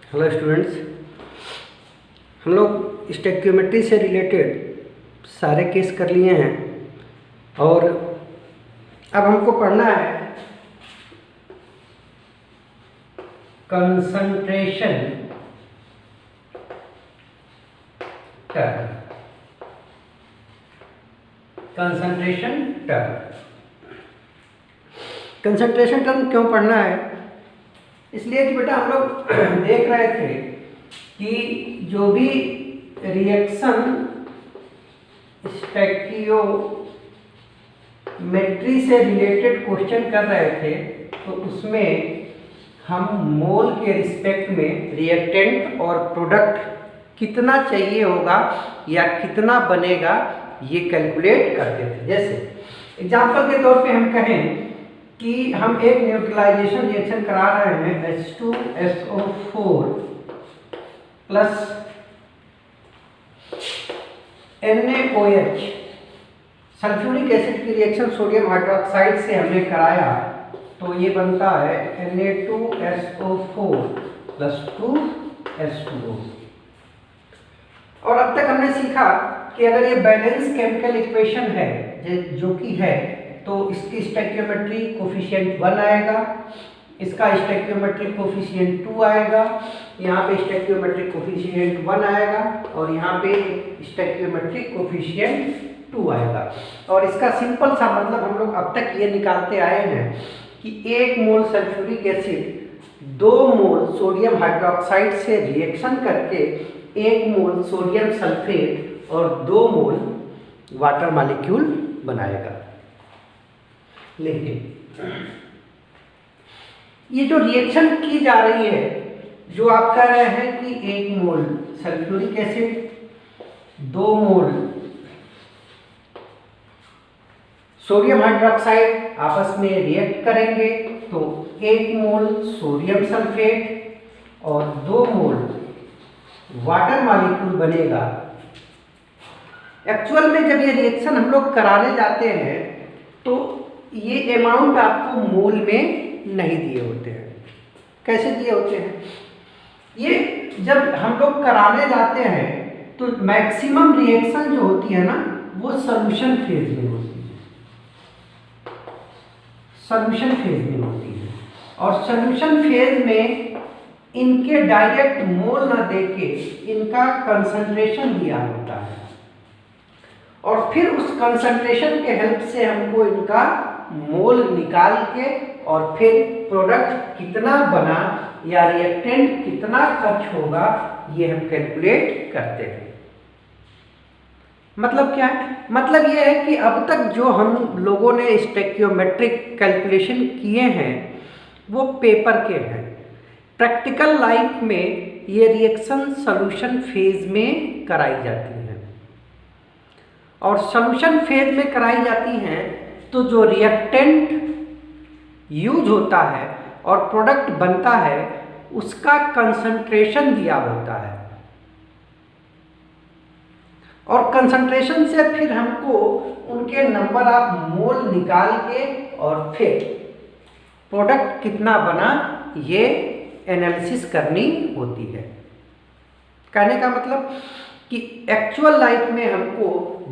Hello students, हम लोग stoichiometry से रिलेटेड सारे केस कर लिए हैं और अब हमको पढ़ना है कंसंट्रेशन टर्म। कंसंट्रेशन टर्म क्यों पढ़ना है? इसलिए कि बेटा हम लोग देख रहे थे कि जो भी रिएक्शन स्टोइकियोमेट्री से रिलेटेड क्वेश्चन कर रहे थे तो उसमें हम मोल के रिस्पेक्ट में रिएक्टेंट और प्रोडक्ट कितना चाहिए होगा या कितना बनेगा ये कैलकुलेट करते थे। जैसे एग्जांपल के तौर पे हम कहें कि हम एक न्यूट्रलाइजेशन रिएक्शन करा रहे हैं H2SO4 plus NaOH, sulphuric acid की रिएक्शन सोडियम हाइड्रोक्साइड से हमने कराया तो ये बनता है Na2SO4 प्लस 2H2O। और अब तक हमने सीखा कि अगर ये बैलेंस केमिकल इक्वेशन है जो कि है तो इसकी स्टोइकियोमेट्री कोफिशिएंट 1 आएगा, इसका स्टोइकियोमेट्री कोफिशिएंट 2 आएगा, यहाँ पे स्टोइकियोमेट्री कोफिशिएंट 1 आएगा और यहाँ पे स्टोइकियोमेट्री कोफिशिएंट 2 आएगा। और इसका सिंपल सा मतलब हम लोग अब तक ये निकालते आए हैं कि 1 mole sulphuric acid 2 mole sodium hydroxide से रिएक्शन करके 1 मोल सोडियम सल्फेट और 2 मोल वाटर मॉलिक्यूल बनाएगा। लेकिन ये जो रिएक्शन की जा रही है, जो आप कह रहे हैं कि 1 mole sulphuric acid 2 mole sodium hydroxide आपस में रिएक्ट करेंगे तो 1 मोल सोडियम सल्फेट और 2 मोल वाटर मॉलिक्यूल बनेगा। एक्चुअल में जब ये रिएक्शन हम लोग कराने जाते हैं तो ये अमाउंट आपको मोल में नहीं दिए होते हैं। कैसे दिए होते हैं? ये जब हम लोग कराने जाते हैं तो मैक्सिमम रिएक्शन जो होती है ना वो सॉल्यूशन फेज में होती है, सॉल्यूशन फेज में होती है। और सॉल्यूशन फेज में इनके डायरेक्ट मोल न देके इनका कंसंट्रेशन दिया होता है और फिर उस कंसंट्रेशन के हेल्प से हमको इनका मोल निकाल के और फिर प्रोडक्ट कितना बना या रिएक्टेंट कितना खर्च होगा ये हम कैलकुलेट करते हैं। मतलब क्या है? मतलब ये है कि अब तक जो हम लोगों ने स्टोइकियोमेट्रिक कैलकुलेशन किए हैं वो पेपर के हैं। प्रैक्टिकल लाइफ में ये रिएक्शन सॉल्यूशन फेज में कराई जाती है और सॉल्यूशन फेज में कराई जाती हैं तो जो रिएक्टेंट यूज होता है और प्रोडक्ट बनता है उसका कंसंट्रेशन दिया होता है और कंसंट्रेशन से फिर हमको उनके नंबर ऑफ मोल निकाल के और फिर प्रोडक्ट कितना बना ये एनालिसिस करनी होती है। कहने का मतलब कि एक्चुअल लाइफ में हमको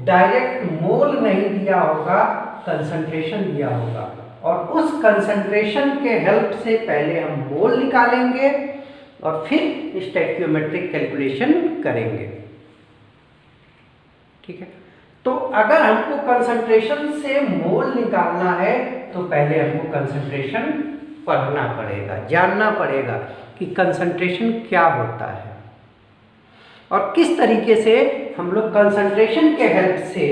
डायरेक्ट मोल नहीं दिया होगा, कंसंट्रेशन दिया होगा और उस कंसंट्रेशन के हेल्प से पहले हम मोल निकालेंगे और फिर स्टोइकियोमेट्रिक कैलकुलेशन करेंगे। ठीक है, तो अगर हमको कंसंट्रेशन से मोल निकालना है तो पहले हमको कंसंट्रेशन पढ़ना पड़ेगा, जानना पड़ेगा कि कंसंट्रेशन क्या होता है और किस तरीके से हम लोग कंसंट्रेशन के हेल्प से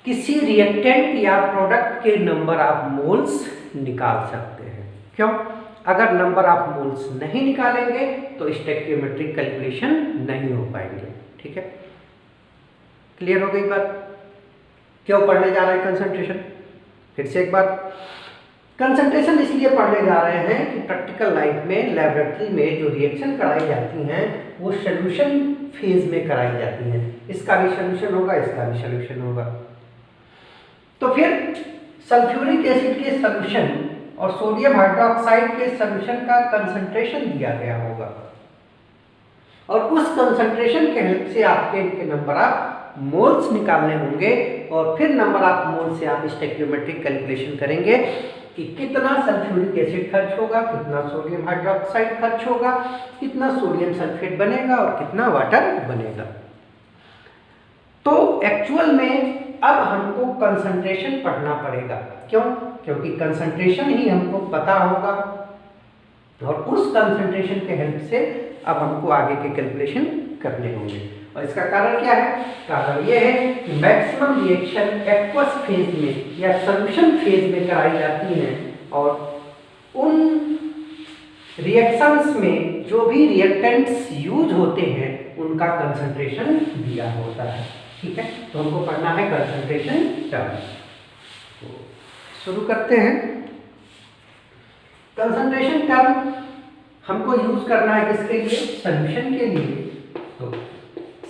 किसी रिएक्टेंट या प्रोडक्ट के नंबर ऑफ मोल्स निकाल सकते हैं। क्यों? अगर नंबर ऑफ मोल्स नहीं निकालेंगे तो स्टोइकियोमेट्रिक कैलकुलेशन नहीं हो पाएंगे। ठीक है, क्लियर हो गई बात? क्यों पढ़ने जा रहे हैं कंसंट्रेशन? फिर से एक बार, कंसंट्रेशन इसलिए पढ़ने जा रहे हैं कि प्रैक्टिकल लाइफ में लैबोरेटरी में जो रिएक्शन कराई जाती हैं वो सॉल्यूशन फेज में कराई जाती हैं। इसका भी सॉल्यूशन होगा, इसका भी सॉल्यूशन होगा। तो फिर सल्फ्यूरिक एसिड के सॉल्यूशन और सोडियम हाइड्रोक्साइड के सॉल्यूशन का कंसंट्रेशन दिया गया होगा और उस कंसंट्रेशन के हेल्प से आपके इनके नंबर ऑफ मोल्स निकालने होंगे और फिर नंबर ऑफ मोल्स से आप स्टोइकियोमेट्रिक कैलकुलेशन करेंगे कि कितना सल्फ्यूरिक एसिड खर्च होगा, कितना सोडियम हाइड्रोक्साइड खर्च होगा, कितना सोडियम सल्फेट बनेगा और कितना वाटर बनेगा। तो एक्चुअल में अब हमको कंसंट्रेशन पढ़ना पड़ेगा। क्यों? क्योंकि कंसंट्रेशन ही हमको पता होगा और उस कंसंट्रेशन के हेल्प से अब हमको आगे के कैलकुलेशन करने होंगे। और इसका कारण क्या है? कारण ये है कि मैक्सिमम रिएक्शन एक्वस फेज में या सॉल्यूशन फेज में कराई जाती है और उन रिएक्शंस में जो भी रिएक्टेंट्स यूज होते हैं उनका कंसंट्रेशन दिया होता है। ठीक है, तो हमको पढ़ना है कंसंट्रेशन टर्म। तो शुरू करते हैं। कंसंट्रेशन टर्म हमको यूज करना है किसके लिए? सॉल्यूशन के लिए। तो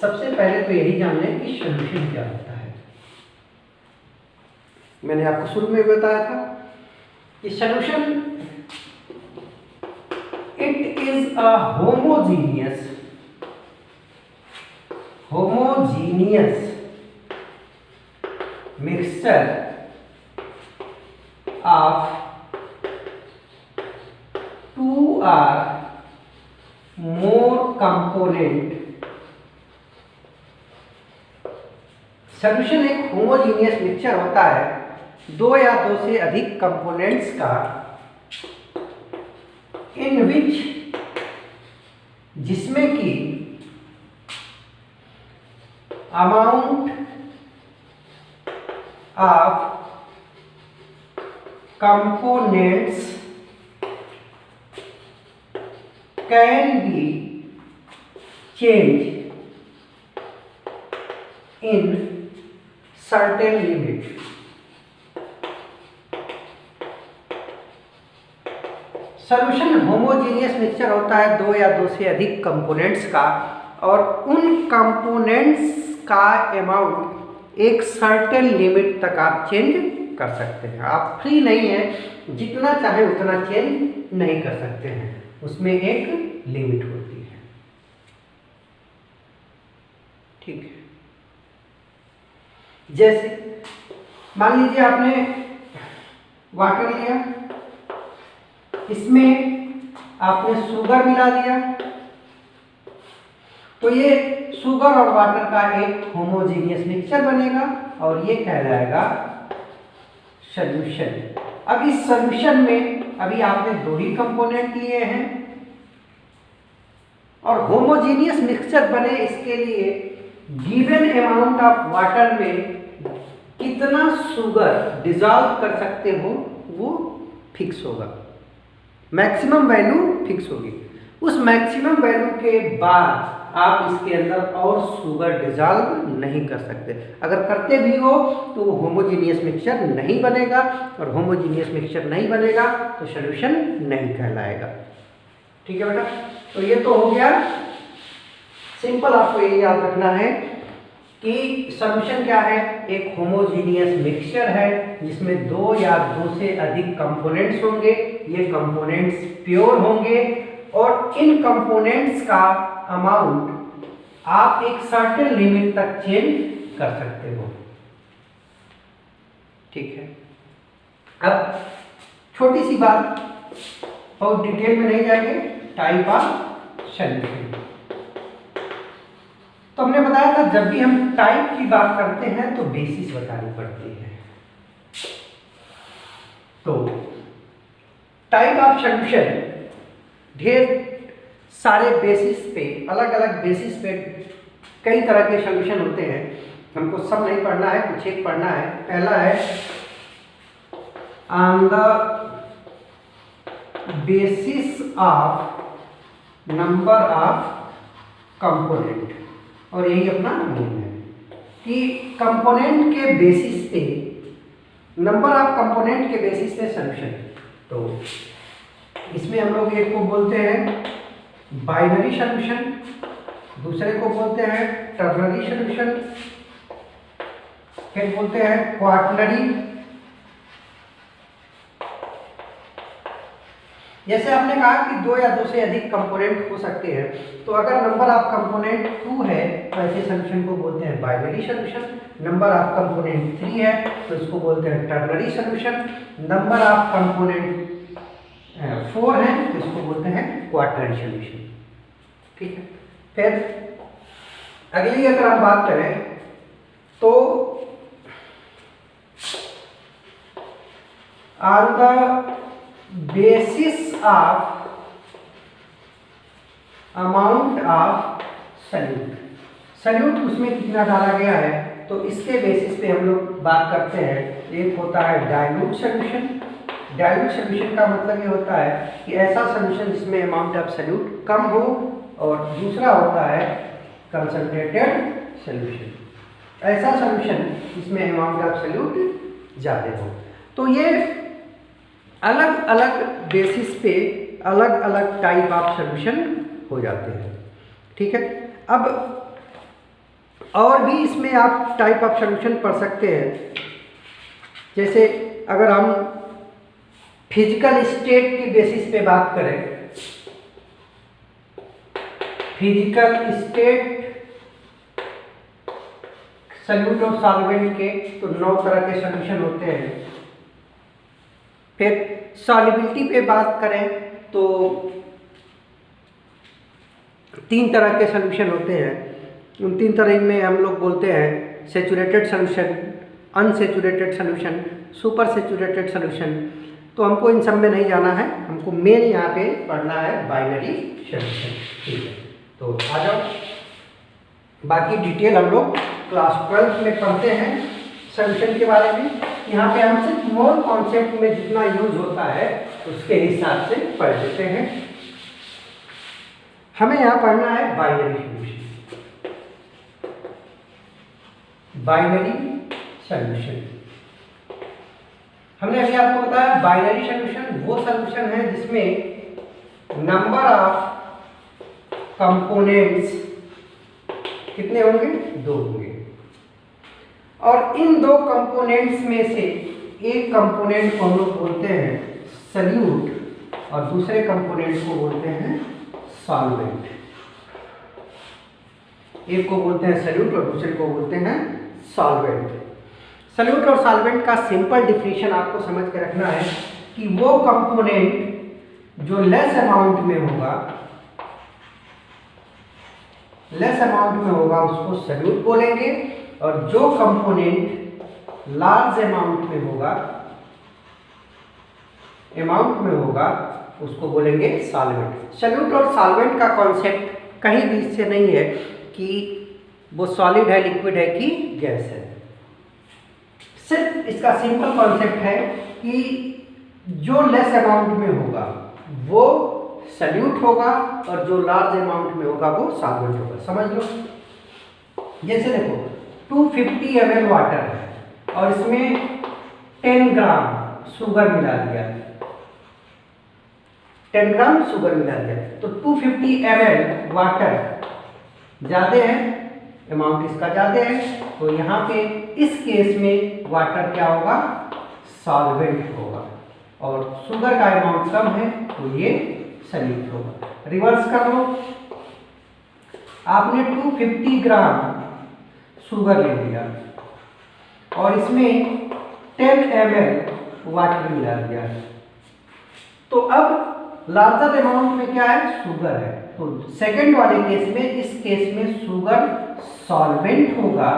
सबसे पहले तो यही जान लें कि सॉल्यूशन क्या होता है। मैंने आपको शुरू में बताया था कि solution it is a homogeneous mixture of two or more component. Solution एक होमोजीनियस मिक्सचर होता है दो या दो से अधिक कंपोनेंट्स का, इन विच जिसमें कि amount of components can be change in certain limit. Solution homogeneous mixture होता है दो या दो से अधिक कंपोनेंट्स का और उन कंपोनेंट्स का अमाउंट एक सर्टेन लिमिट तक आप चेंज कर सकते हैं। आप फ्री नहीं है, जितना चाहे उतना चेंज नहीं कर सकते हैं, उसमें एक लिमिट होती है। ठीक है, जैसे मान लीजिए आपने वाटर लिया, इसमें आपने शुगर मिला दिया, तो ये शुगर और वाटर का एक होमोजीनियस मिक्सचर बनेगा और ये कहलाएगा सॉल्यूशन। अब इस सॉल्यूशन में अभी आपने दो ही कंपोनेंट लिए हैं और होमोजीनियस मिक्सचर बने इसके लिए गिवन अमाउंट ऑफ वाटर में कितना शुगर डिसॉल्व कर सकते हो वो फिक्स होगा, मैक्सिमम वैल्यू फिक्स होगी। उस मैक्सिमम वैल्यू के बाद आप इसके अंदर और शुगर डिसॉल्व नहीं कर सकते। अगर करते भी हो तो वो होमोजीनियस मिक्सचर नहीं बनेगा और होमोजीनियस मिक्सचर नहीं बनेगा तो सॉल्यूशन नहीं कहलाएगा। ठीक है बेटा, तो ये तो हो गया सिंपल। आपको ये याद रखना है कि सॉल्यूशन क्या है? एक होमोजीनियस मिक्सचर है जिसमें दो या दो से अधिक कंपोनेंट्स होंगे। ये कंपोनेंट्स प्योर होंगे और इन कंपोनेंट्स का अमाउंट आप एक सर्टेन लिमिट तक चेंज कर सकते हो। ठीक है, अब छोटी सी बात, बहुत डिटेल में नहीं जाएंगे, टाइप ऑफ सॉल्यूशन। तो हमने बताया था जब भी हम टाइप की बात करते हैं तो बेसिस बतानी पड़ती है। तो टाइप ऑफ सॉल्यूशन ढेर सारे बेसिस पे, अलग अलग बेसिस पे कई तरह के सॉल्यूशन होते हैं। हमको सब नहीं पढ़ना है, कुछ एक पढ़ना है। पहला है on the basis of number of component, और यही अपना मेन है कि कंपोनेंट के बेसिस पे, नंबर ऑफ कंपोनेंट के बेसिस पे सॉल्यूशन। तो इसमें हम लोग एक को बोलते हैं बाइनरी सॉल्यूशन, दूसरे को बोलते हैं टर्नरी सॉल्यूशन, फिर बोलते हैं क्वाटरनरी, जैसे आपने कहा कि 2 या 2 से अधिक कंपोनेंट हो सकते हैं, तो अगर नंबर ऑफ कंपोनेंट 2 है तो ऐसे सॉल्यूशन को बोलते हैं binary solution. Number of component 3 है तो इसको बोलते हैं ternary solution. Number of component 4 है तो इसको बोलते हैं क्वाटरनरी सॉल्यूशन। ठीक है, फिर अगली अगर हम बात करें तो on the basis of amount of solute, solute उसमें कितना डाला गया है तो इसके बेसिस पे हम लोग बात करते हैं। एक होता है डाइल्यूट सॉल्यूशन। डाइल्यूट सॉल्यूशन का मतलब ये होता है कि ऐसा सॉल्यूशन जिसमें अमाउंट ऑफ सल्यूट कम हो, और दूसरा होता है कंसंट्रेटेड सॉल्यूशन, ऐसा सॉल्यूशन जिसमें अमाउंट ऑफ सल्यूट ज़्यादा हो। तो ये अलग अलग बेसिस पे अलग अलग टाइप ऑफ सॉल्यूशन हो जाते हैं। ठीक है, अब और भी इसमें आप टाइप ऑफ सॉल्यूशन पढ़ सकते हैं। जैसे अगर हम फिजिकल स्टेट की बेसिस पे बात करें, फिजिकल स्टेट सॉल्यूट और सॉल्वेंट के तो 9 तरह के सॉल्यूशन होते हैं। फिर सॉल्युबिलिटी पे बात करें तो 3 तरह के सॉल्यूशन होते हैं। उन 3 तरह में हम लोग बोलते हैं saturated solution, unsaturated solution, super saturated solution. तो हमको इन सब में नहीं जाना है, हमको मेन यहाँ पे पढ़ना है बाइनरी सॉल्यूशन। ठीक है, तो आ जाओ, बाकी डिटेल हम लोग क्लास 12 में पढ़ते हैं सॉल्यूशन के बारे में। यहाँ पे हम सिर्फ मोल कॉन्सेप्ट में जितना यूज होता है उसके हिसाब से पढ़ लेते हैं। हमें यहाँ पढ़ना है बाइनरी सॉल्यूशन। बाइनरी सॉल्यूशन हमने अभी आपको बताया, बाइनरी सॉल्यूशन वो सॉल्यूशन है जिसमें नंबर ऑफ कंपोनेंट्स कितने होंगे, 2 होंगे, और इन 2 कंपोनेंट्स में से एक कंपोनेंट को हम लोग बोलते हैं सल्यूट और दूसरे कंपोनेंट को बोलते हैं सॉल्वेंट। एक को बोलते हैं सल्यूट और दूसरे को बोलते हैं सॉल्वेंट। सल्यूट और सॉल्वेंट का सिंपल डिफिनीशन आपको समझ के रखना है कि वो कंपोनेंट जो लेस अमाउंट में होगा, उसको सल्यूट बोलेंगे, और जो कंपोनेंट लार्ज अमाउंट में होगा उसको बोलेंगे सॉल्वेंट। सल्यूट और सॉल्वेंट का कॉन्सेप्ट कहीं भी इससे नहीं है कि वो सॉलिड है, लिक्विड है कि गैस है। सिर्फ इसका सिंपल कॉन्सेप्ट है कि जो लेस अमाउंट में होगा वो सल्यूट होगा और जो लार्ज अमाउंट में होगा वो सॉल्वेंट होगा। समझ लो, जैसे देखो 250 ml वाटर है और इसमें 10 ग्राम शुगर मिला दिया, 10 ग्राम शुगर मिला दिया, तो 250 ml वाटर ज़्यादा है, अमाउंट इसका ज़्यादा है, तो यहाँ पे इस केस में वाटर क्या होगा, सॉल्वेंट होगा, और शुगर का अमाउंट कम है तो ये सल्यूट होगा। रिवर्स कर लो, आपने 250 ग्राम शुगर ले लिया और इसमें 10 ml वाटर मिला दिया, तो अब लार्जर अमाउंट में क्या है, शुगर है, तो सेकंड वाले केस में, इस केस में शुगर सॉल्वेंट होगा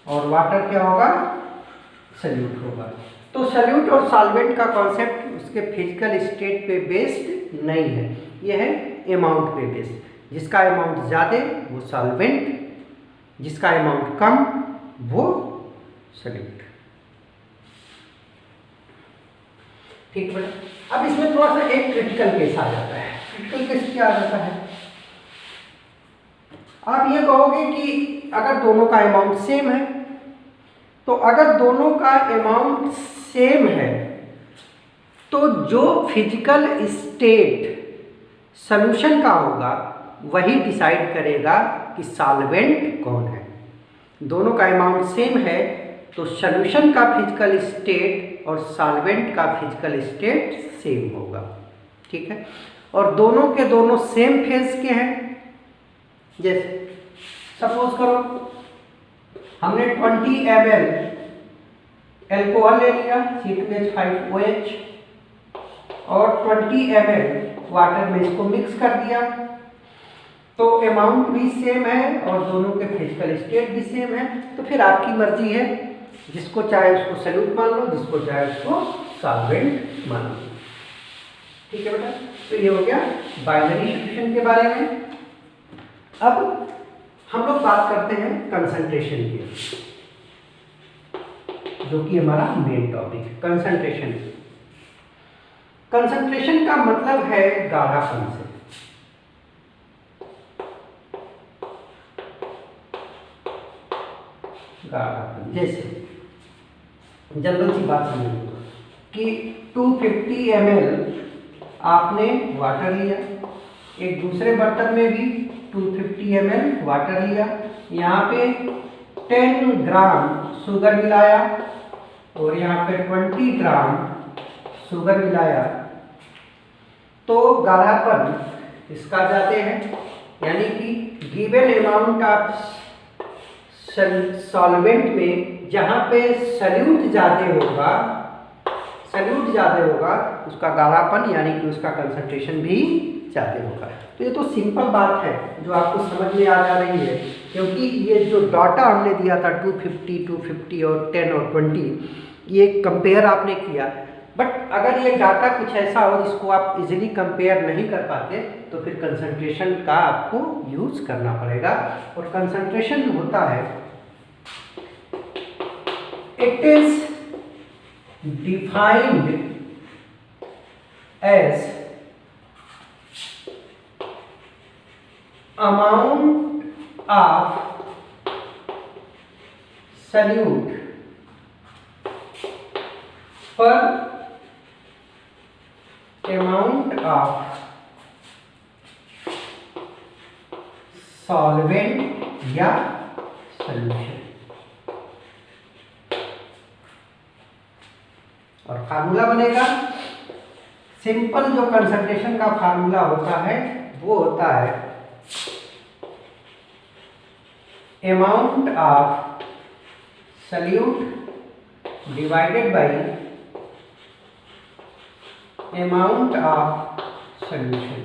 और वाटर क्या होगा, सल्यूट होगा। तो सल्यूट और सॉल्वेंट का कॉन्सेप्ट उसके फिजिकल स्टेट पे बेस्ड नहीं है, यह है अमाउंट पे बेस्ड। जिसका अमाउंट ज़्यादा वो सॉल्वेंट, जिसका अमाउंट कम वो सल्यूट। ठीक है, अब इसमें थोड़ा सा एक क्रिटिकल केस आ जाता है। क्रिटिकल केस क्या आ जाता है, आप ये कहोगे कि अगर दोनों का अमाउंट सेम है, तो अगर दोनों का अमाउंट सेम है तो जो फिजिकल स्टेट सॉल्यूशन का होगा वही डिसाइड करेगा कि सॉल्वेंट कौन है। दोनों का अमाउंट सेम है तो सॉल्यूशन का फिजिकल स्टेट और सॉल्वेंट का फिजिकल स्टेट सेम होगा। ठीक है, और दोनों के दोनों सेम फेज के हैं। जैसे सपोज करो हमने 20 ml एल्कोहल ले लिया C2H5OH और 20 ml वाटर में इसको मिक्स कर दिया, तो अमाउंट भी सेम है और दोनों के फिजिकल स्टेट भी सेम है। तो फिर आपकी मर्जी है, जिसको चाहे उसको सॉल्यूट मान लो, जिसको चाहे उसको सॉल्वेंट मान लो। ठीक है बेटा, तो ये हो गया बाइनरी सॉल्यूशन के बारे में। अब हम लोग बात करते हैं कंसंट्रेशन की, जो कि हमारा मेन टॉपिक है। कंसंट्रेशन का मतलब है गाढ़ापन से। गाढ़ापन, जैसे जनरल सी बात समझ लो कि 250 ml आपने वाटर लिया, एक दूसरे बर्तन में भी 250 ml वाटर लिया, यहाँ पे 10 ग्राम शुगर मिलाया और यहाँ पे 20 ग्राम शुगर मिलाया, तो गाढ़ापन इसका जाते हैं, यानी कि गिवन अमाउंट ऑफ सॉल्वेंट में जहाँ पे सल्यूट ज़्यादा होगा उसका गाढ़ापन यानी कि उसका कंसंट्रेशन भी ज़्यादा होगा। तो ये तो सिंपल बात है जो आपको समझ में आ जा रही है, क्योंकि ये जो डाटा हमने दिया था 250 और 10 और 20, ये कंपेयर आपने किया। बट अगर ये डाटा कुछ ऐसा हो जिसको आप इजीली कंपेयर नहीं कर पाते, तो फिर कंसंट्रेशन का आपको यूज करना पड़ेगा। और कंसंट्रेशन होता है, it is defined as amount of solute per amount of solvent या सॉल्यूशन। और फार्मूला बनेगा, सिंपल जो कंसंट्रेशन का फार्मूला होता है वो होता है amount of solute divided by amount of solution.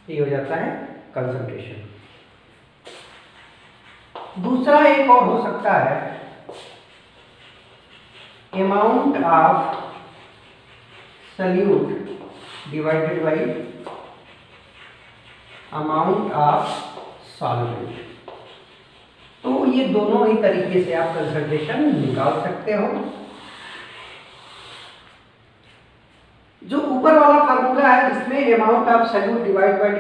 ये हो जाता है कंसंट्रेशन। दूसरा एक और हो सकता है amount of solute divided by amount of solvent. तो ये दोनों ही तरीके से आप कंसंट्रेशन निकाल सकते हो। जो ऊपर वाला फार्मूला है जिसमें amount of salute divide by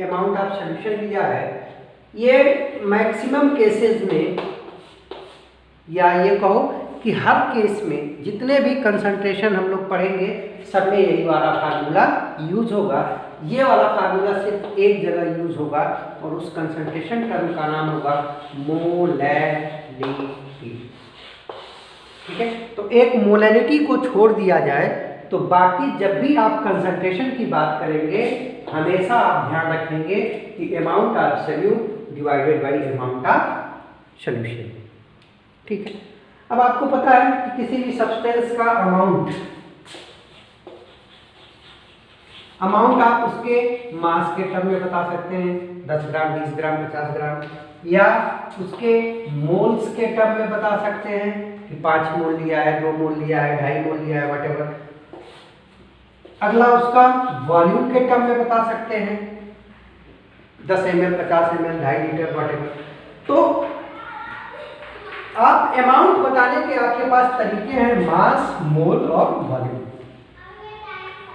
amount of solution दिया है, ये मैक्सिमम केसेस में, या ये कहो कि हर केस में जितने भी कंसंट्रेशन हम लोग पढ़ेंगे सब में यही वाला फार्मूला यूज होगा। ये वाला फार्मूला सिर्फ एक जगह यूज होगा और उस कंसंट्रेशन टर्म का नाम होगा मोलैलिटी। ठीक है, तो एक मोलैलिटी को छोड़ दिया जाए तो बाकी जब भी आप कंसंट्रेशन की बात करेंगे हमेशा आप ध्यान रखेंगे कि amount of solute divided by amount of solution. ठीक है, अब आपको पता है कि किसी भी सब्सटेंस का अमाउंट आप उसके मास के टर्म में बता सकते हैं, 10 ग्राम 20 ग्राम 50 ग्राम, या उसके मोल्स के टर्म में बता सकते हैं कि 5 मोल लिया है, 2 मोल लिया है, 2.5 मोल लिया है, व्हाटएवर। अगला उसका वॉल्यूम के टर्म में बता सकते हैं, 10 ml 50 ml 2.5 लीटर व्हाटएवर। तो आप अमाउंट बताने के आपके पास तरीके हैं मास, मोल और वॉल्यूम।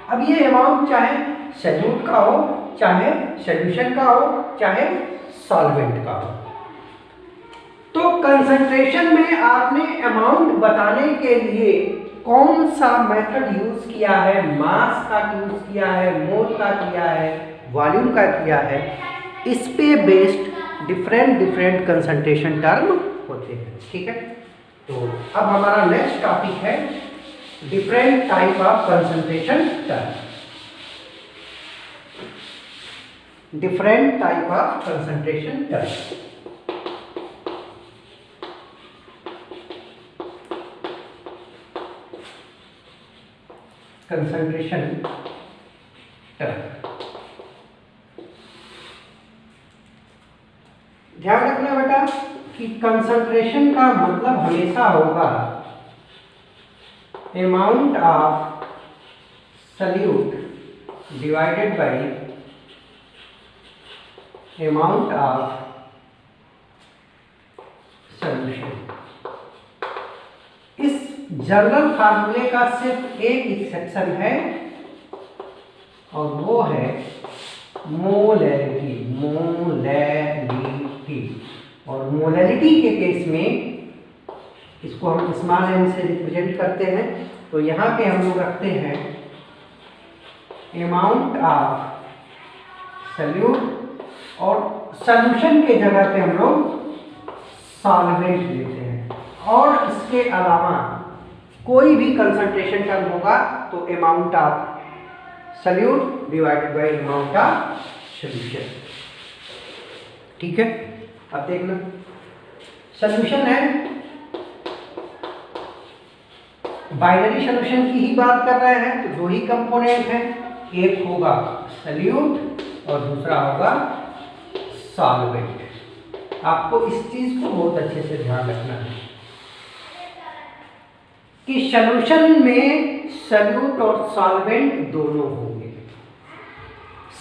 अब ये अमाउंट चाहे सल्यूट का हो, चाहे सॉल्यूशन का हो, चाहे सॉल्वेंट का हो। तो कंसंट्रेशन में आपने अमाउंट बताने के लिए कौन सा मेथड यूज किया है? मास का यूज किया है, मोल का किया है, वॉल्यूम का किया है। इस पे बेस्ड डिफरेंट कंसंट्रेशन टर्म होते हैं। ठीक है, तो अब हमारा नेक्स्ट टॉपिक है different type of concentration term. Different type of concentration term. Concentration term. ध्यान रखना बेटा कि कंसंट्रेशन का मतलब हमेशा होगा amount of solute divided by amount of solution. इस जनरल फार्मूले का सिर्फ एक एक्सेप्शन है और वो है मोलैरिटी। और मोलैरिटी के केस में इसको हम स्मॉल एम से रिप्रेजेंट करते हैं, तो यहाँ पे हम लोग रखते हैं अमाउंट ऑफ सॉल्यूट और सॉल्यूशन के जगह पे हम लोग सॉल्वेंट लेते हैं। और इसके अलावा कोई भी कंसंट्रेशन टर्म होगा तो amount of solute divided by amount of solution. ठीक है, अब देखना सॉल्यूशन है, बाइनरी सॉल्यूशन की ही बात कर रहे हैं तो दो ही कंपोनेंट हैं, एक होगा सॉल्यूट और दूसरा होगा सॉल्वेंट। आपको इस चीज को बहुत अच्छे से ध्यान रखना है कि सॉल्यूशन में सॉल्यूट और सॉल्वेंट दोनों होंगे।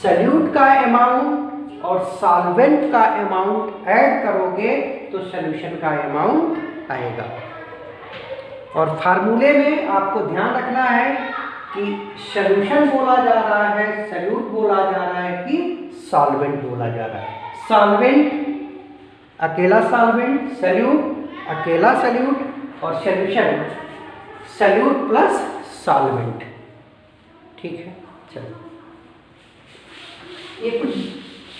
सॉल्यूट का अमाउंट और सॉल्वेंट का अमाउंट ऐड करोगे तो सॉल्यूशन का अमाउंट आएगा। और फार्मूले में आपको ध्यान रखना है कि सॉल्यूशन बोला जा रहा है, सॉल्यूट बोला जा रहा है कि सॉल्वेंट बोला जा रहा है। सॉल्वेंट अकेला सॉल्वेंट, सॉल्यूट अकेला सॉल्यूट और सॉल्यूशन सॉल्यूट प्लस सॉल्वेंट। ठीक है, चलो ये कुछ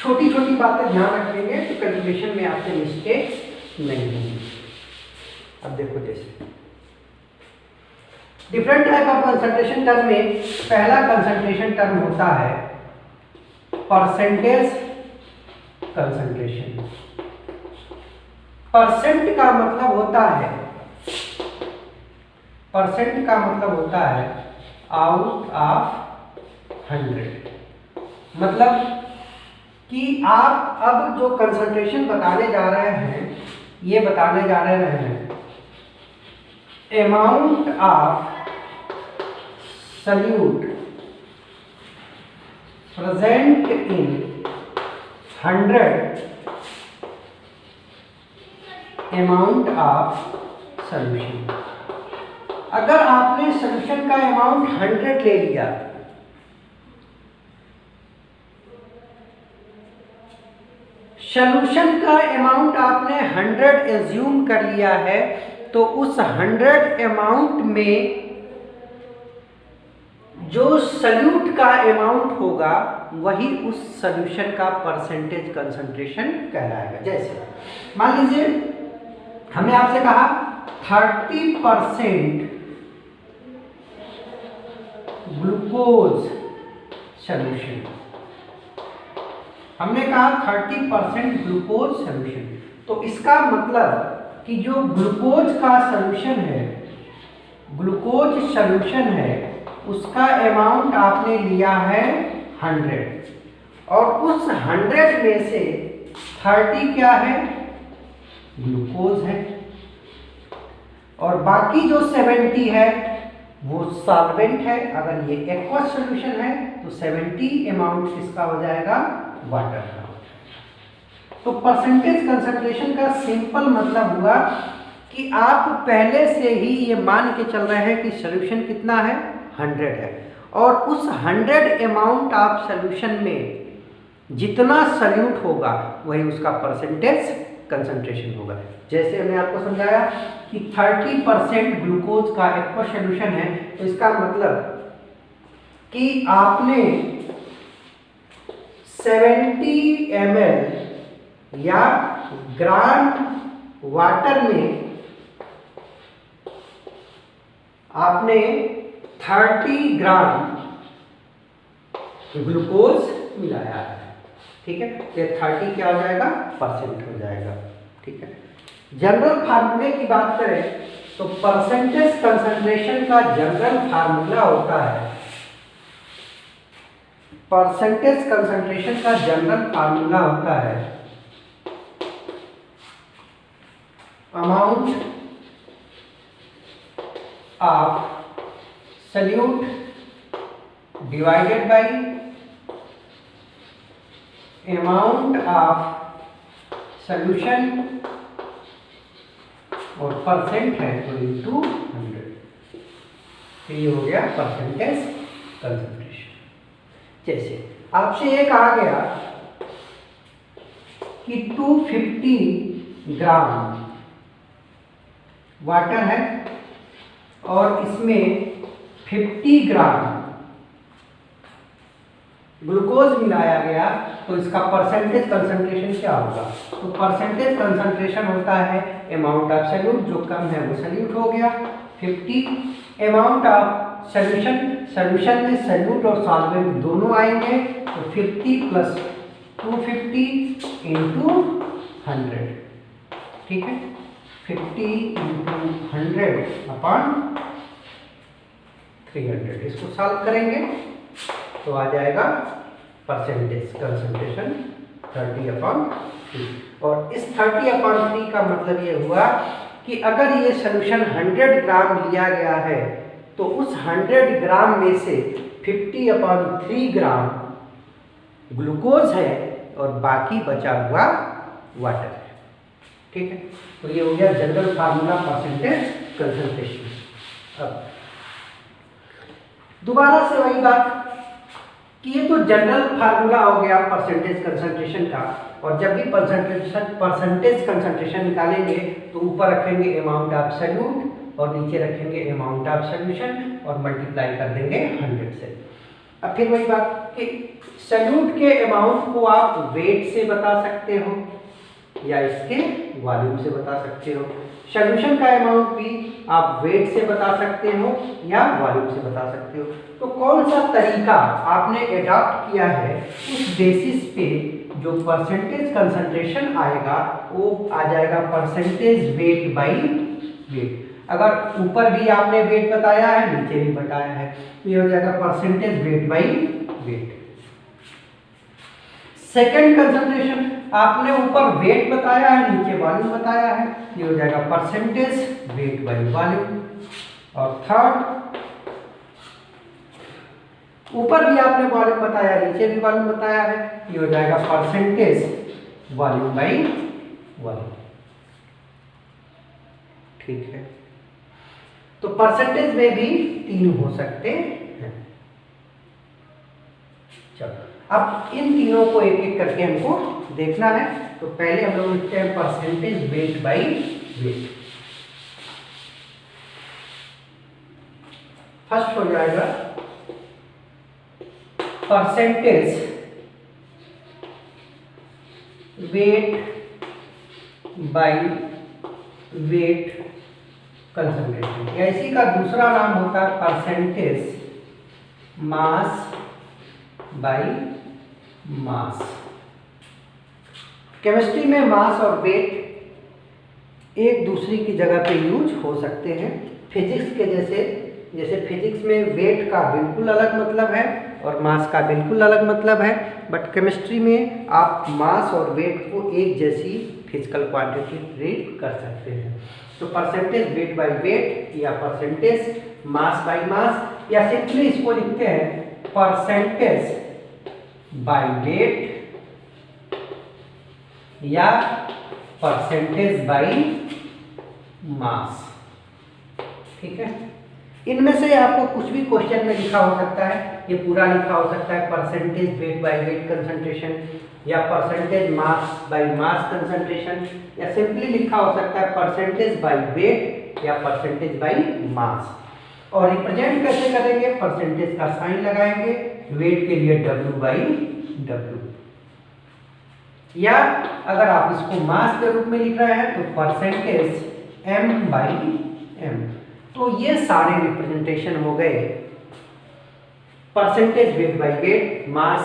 छोटी छोटी बातें ध्यान रखेंगे तो कैलकुलेशन में आपसे मिस्टेक्स नहीं होंगी। अब देखो जैसे different type of concentration term में पहला कंसंट्रेशन टर्म होता है परसेंटेज कंसंट्रेशन। परसेंट का मतलब होता है आउट ऑफ 100। मतलब कि आप अब जो कंसंट्रेशन बताने जा रहे हैं, ये बताने जा रहे हैं amount of solute present in 100 amount of solution. अगर आपने सॉल्यूशन का अमाउंट 100 ले लिया सॉल्यूशन का अमाउंट आपने 100 एज्यूम कर लिया है तो उस 100 अमाउंट में जो सॉल्यूट का अमाउंट होगा वही उस सॉल्यूशन का परसेंटेज कंसंट्रेशन कहलाएगा। जैसे मान लीजिए हमने आपसे कहा 30% ग्लूकोज सॉल्यूशन, हमने कहा 30% ग्लूकोज सॉल्यूशन, तो इसका मतलब कि जो ग्लूकोज का सॉल्यूशन है, ग्लूकोज सॉल्यूशन है उसका अमाउंट आपने लिया है 100 और उस 100 में से 30 क्या है, ग्लूकोज है और बाकी जो 70 है वो सॉल्वेंट है। अगर ये एक्वस सॉल्यूशन है तो 70 अमाउंट किसका हो जाएगा, वाटर का। तो परसेंटेज कंसंट्रेशन का सिंपल मतलब हुआ कि आप पहले से ही ये मान के चल रहे हैं कि सॉल्यूशन कितना है, 100 है और उस 100 अमाउंट ऑफ सॉल्यूशन में जितना सॉल्यूट होगा वही उसका परसेंटेज कंसंट्रेशन होगा। जैसे मैंने आपको समझाया कि 30% ग्लूकोज का एक्वस सॉल्यूशन है तो इसका मतलब कि आपने 70 ml या ग्राम वाटर में आपने 30 ग्राम ग्लूकोज मिलाया है, ठीक है, ये 30 क्या हो जाएगा, परसेंट हो जाएगा, ठीक है। जनरल फार्मूले की बात करें तो परसेंटेज कंसंट्रेशन का जनरल फार्मूला होता है, परसेंटेज कंसंट्रेशन का जनरल फार्मूला होता है amount of solute divided by amount of solution, और परसेंट है तो इंटू 100, तो ये हो गया परसेंटेज कंसंट्रेशन। जैसे आपसे ये कहा गया कि 250 ग्राम वाटर है और इसमें 50 ग्राम ग्लूकोज मिलाया गया, तो इसका परसेंटेज कंसंट्रेशन क्या होगा, तो परसेंटेज कंसंट्रेशन होता है अमाउंट ऑफ सल्यूट, जो कम है वो सल्यूट हो गया 50, अमाउंट ऑफ सॉल्यूशन, सॉल्यूशन में सल्यूट और सॉल्वेंट दोनों आएंगे, तो 50 प्लस 250 इंटू 100, ठीक है, 50 इंटू 100 अपॉन 300, इसको सॉल्व करेंगे तो आ जाएगा परसेंटेज कंसंट्रेशन 30/3, और इस 30/3 का मतलब ये हुआ कि अगर ये सॉल्यूशन 100 ग्राम लिया गया है तो उस 100 ग्राम में से 50/3 ग्राम ग्लूकोज है और बाकी बचा हुआ वाटर है, ठीक है। तो ये हो गया जनरल फार्मूला परसेंटेज कंसंट्रेशन। अब दोबारा से वही बात कि ये तो जनरल फार्मूला हो गया परसेंटेज कंसंट्रेशन का, और जब भी परसेंटेज कंसंट्रेशन निकालेंगे तो ऊपर रखेंगे अमाउंट ऑफ सल्यूट और नीचे रखेंगे अमाउंट ऑफ सॉल्यूशन और मल्टीप्लाई कर देंगे 100 से। अब फिर वही बात कि सल्यूट के अमाउंट को आप वेट से बता सकते हो या इसके वॉल्यूम से बता सकते हो, सॉल्यूशन का अमाउंट भी आप वेट से बता सकते हो या वॉल्यूम से बता सकते हो। तो कौन सा तरीका आपने एडॉप्ट किया है, उस बेसिस पे जो परसेंटेज कंसंट्रेशन आएगा वो आ जाएगा परसेंटेज वेट बाय वेट। अगर ऊपर भी आपने वेट बताया है, नीचे भी बताया है, तो ये हो जाएगा percentage weight by wait. Second concentration आपने ऊपर वेट बताया है, नीचे वॉल्यूम बताया है, ये हो जाएगा परसेंटेज वेट बाय वॉल्यूम। और थर्ड, ऊपर भी आपने वॉल्यूम बताया, नीचे भी वॉल्यूम बताया है, ये हो जाएगा परसेंटेज वॉल्यूम बाय वॉल्यूम, ठीक है। तो परसेंटेज में भी 3 हो सकते हैं। चलो अब इन तीनों को एक एक करके हमको देखना है। तो पहले हम लोग लिखते हैं percentage weight by wait. First हो जाएगा percentage weight by weight concentration, या इसी का दूसरा नाम होता है percentage mass by mass. Chemistry में मास और वेट एक दूसरी की जगह पे यूज हो सकते हैं। फिजिक्स के जैसे फिजिक्स में वेट का बिल्कुल अलग मतलब है और मास का बिल्कुल अलग मतलब है, बट केमिस्ट्री में आप मास और वेट को एक जैसी फिजिकल क्वांटिटी ट्रीट कर सकते हैं। तो परसेंटेज वेट बाय वेट या परसेंटेज मास बाय मास, या सिंपली इसको लिखते हैं परसेंटेज बाय वेट या परसेंटेज बाय मास, ठीक है। इनमें से आपको कुछ भी क्वेश्चन में लिखा हो सकता है, ये पूरा लिखा हो सकता है percentage weight by weight concentration या percentage mass by mass concentration, या सिंपली लिखा हो सकता है परसेंटेज बाय वेट या परसेंटेज बाय मास। और रिप्रेजेंट कैसे करेंगे, परसेंटेज का साइन लगाएंगे, वेट के लिए W बाई W, या अगर आप इसको मास के रूप में लिख रहे हैं तो परसेंटेज M बाई M। तो ये सारे रिप्रेजेंटेशन हो गए percentage weight by wait, mass,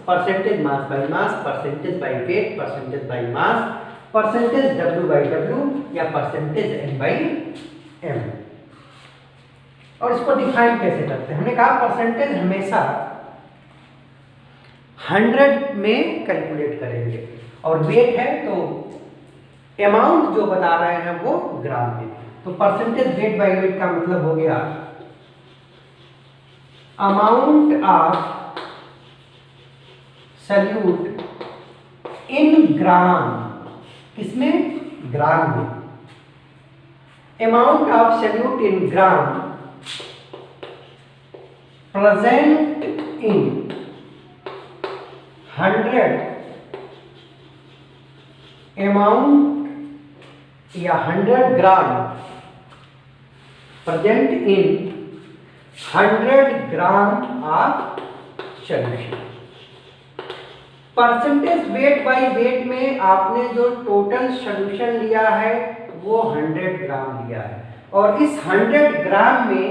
percentage mass by mass, percentage by wait, percentage by mass, percentage W by W या परसेंटेज M बाई M। और इसको डिफाइन कैसे करते हैं? हमने कहा परसेंटेज हमेशा 100 में कैलकुलेट करेंगे और वेट है तो अमाउंट जो बता रहे हैं वो ग्राम में। तो परसेंटेज वेट बाई वेट का मतलब हो गया अमाउंट ऑफ सल्यूट इन ग्राम, किसमें? ग्राम में। Amount of solute in gram present in 100 amount या 100 ग्राम present in 100 gram of solution. Percentage weight by wait में आपने जो टोटल सॉल्यूशन लिया है वो 100 ग्राम लिया है और इस 100 ग्राम में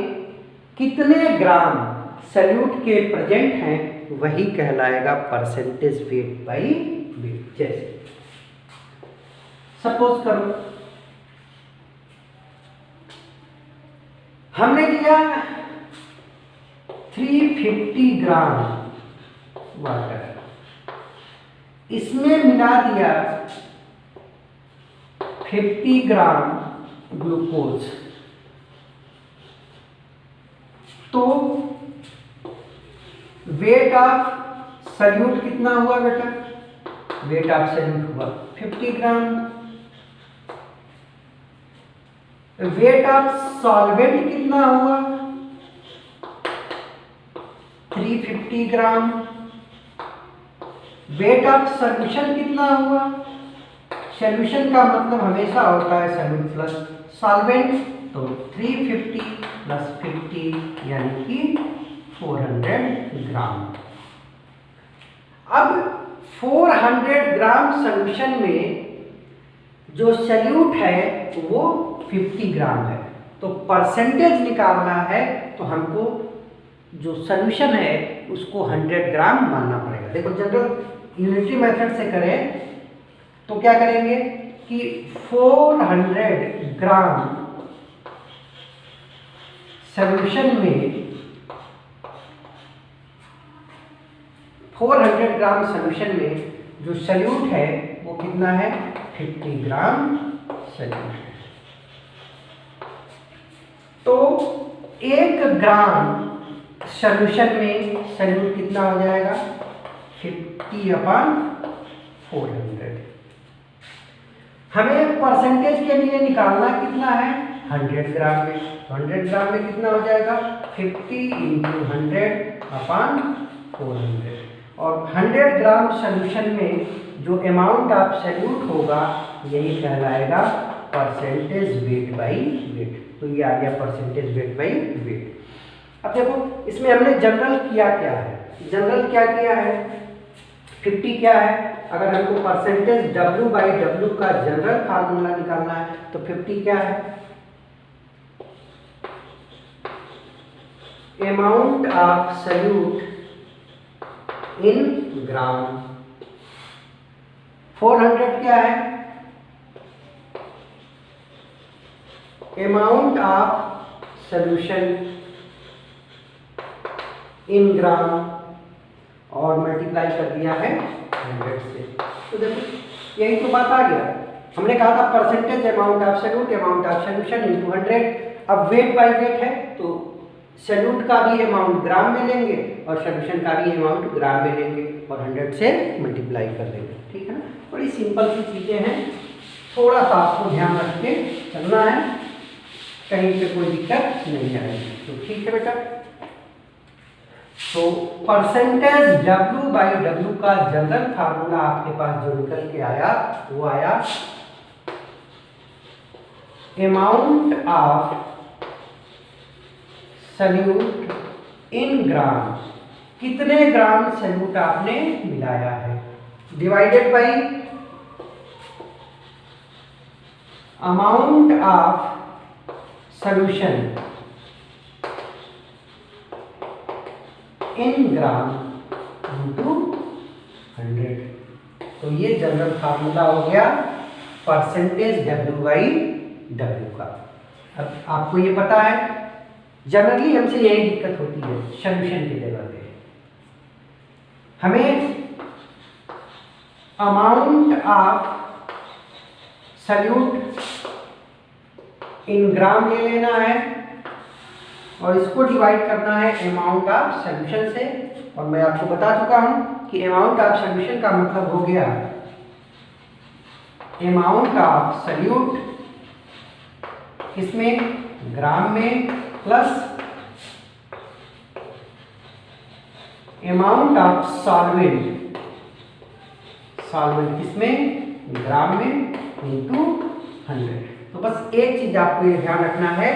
कितने ग्राम सल्यूट के प्रेजेंट हैं वही कहलाएगा परसेंटेज वेट बाई वेट। जैसे सपोज करो हमने लिया 350 ग्राम वाटर, इसमें मिला दिया 50 ग्राम ग्लूकोज, तो वेट ऑफ सल्यूट कितना हुआ बेटा? वेट ऑफ सल्यूट हुआ 50 ग्राम। वेट ऑफ सॉल्वेंट कितना हुआ? 350 ग्राम। वेट ऑफ सॉल्यूशन कितना हुआ? सॉल्यूशन का मतलब हमेशा होता है सॉल्यूट प्लस सॉल्वेंट, तो 350 प्लस 50 यानी कि 400 ग्राम। अब 400 ग्राम सॉल्यूशन में जो सल्यूट है वो 50 ग्राम है, तो परसेंटेज निकालना है तो हमको जो सॉल्यूशन है उसको 100 ग्राम मानना पड़ेगा। देखो जनरल यूनिटरी मेथड से करें तो क्या करेंगे कि 400 ग्राम सॉल्यूशन में 400 ग्राम सॉल्यूशन में जो सल्यूट है वो कितना है? 50 ग्राम सल्यूट है। तो 1 ग्राम सॉल्यूशन में सल्यूट कितना हो जाएगा? 50/400। हमें परसेंटेज के लिए निकालना कितना है? 100 ग्राम में। 100 ग्राम में कितना हो जाएगा? 50 × 100/400। और 100 ग्राम सॉल्यूशन में जो अमाउंट ऑफ सल्यूट होगा यही कहलाएगा परसेंटेज वेट बाई वेट। तो ये आ गया परसेंटेज वेट बाई वेट। अब देखो इसमें हमने जनरल किया क्या है? जनरल क्या किया है? 50 क्या है? अगर हमको परसेंटेज W बाई W का जनरल फार्मूला निकालना है तो 50 क्या है? अमाउंट ऑफ सल्यूट इन ग्राम। 400 क्या है? अमाउंट ऑफ सॉल्यूशन इन ग्राम और मल्टीप्लाई कर दिया है 100 से। तो देखो यही तो बात आ गया। हमने कहा था percentage amount of salute amount of solution into 100। अब वेट बाई वेट है तो सल्यूट का भी अमाउंट ग्राम में लेंगे और सॉल्यूशन का भी अमाउंट ग्राम में लेंगे और 100 से मल्टीप्लाई कर देंगे। ठीक है ना? बड़ी सिंपल सी चीज़ें हैं, थोड़ा सा आपको ध्यान रख के चलना है, कहीं पे कोई दिक्कत नहीं आएगी। तो ठीक है बेटा। तो परसेंटेज W बाई W का जनरल फार्मूला आपके पास जो निकल के आया वो आया अमाउंट ऑफ सल्यूट इन ग्राम। कितने ग्राम सल्यूट आपने मिलाया है divided by amount of solution in gram into 100। तो ये जनरल फार्मूला हो गया परसेंटेज W/W का। अब आपको ये पता है, जनरली हमसे यही दिक्कत होती है सॉल्यूशन की जगह पे। हमें अमाउंट ऑफ सॉल्यूट इन ग्राम ले लेना है और इसको डिवाइड करना है अमाउंट ऑफ सॉल्यूशन से। और मैं आपको बता चुका हूं कि अमाउंट ऑफ सॉल्यूशन का मतलब हो गया अमाउंट ऑफ सॉल्यूट किसमें, ग्राम में, plus amount of solvent, solvent किसमें, ग्राम में, इंटू 100। तो बस एक चीज आपको ये ध्यान रखना है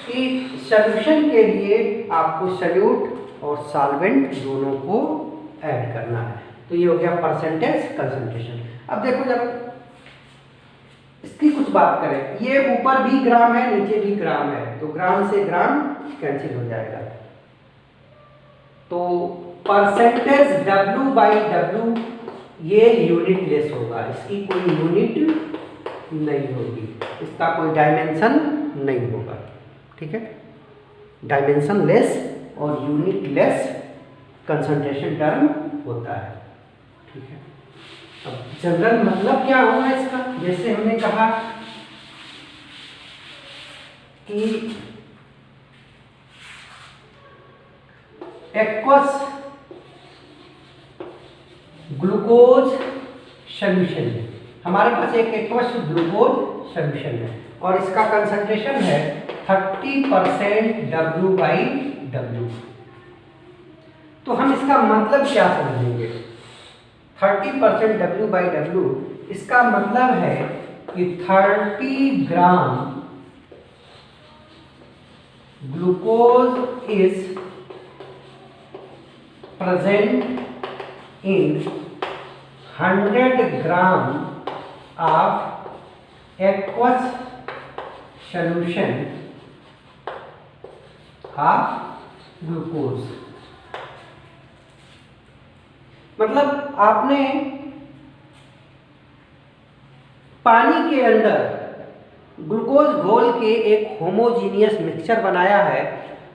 कि सॉल्यूशन के लिए आपको सॉल्यूट और सॉल्वेंट दोनों को ऐड करना है। तो ये हो गया परसेंटेज कंसंट्रेशन। अब देखो जब इसकी कुछ बात करें, ये ऊपर भी ग्राम है नीचे भी ग्राम है, तो ग्राम से ग्राम कैंसिल हो जाएगा। तो परसेंटेज W/W ये यूनिट लेस होगा, इसकी कोई यूनिट नहीं होगी, इसका कोई डायमेंशन नहीं होगा। ठीक है, डायमेंशन लेस और यूनिट लेस कंसंट्रेशन टर्म होता है। ठीक है, अब जनरल मतलब क्या होगा इसका, जैसे हमने कहा कि एक्वस ग्लूकोज सॉल्यूशन है, हमारे पास एक एक्वस ग्लूकोज सॉल्यूशन है और इसका कंसंट्रेशन है 30% W/W। तो हम इसका मतलब क्या समझेंगे, 30% W/W, इसका मतलब है कि 30 gram glucose is present in 100 gram of aqueous solution of glucose। मतलब आपने पानी के अंदर ग्लूकोज घोल के एक होमोजीनियस मिक्सचर बनाया है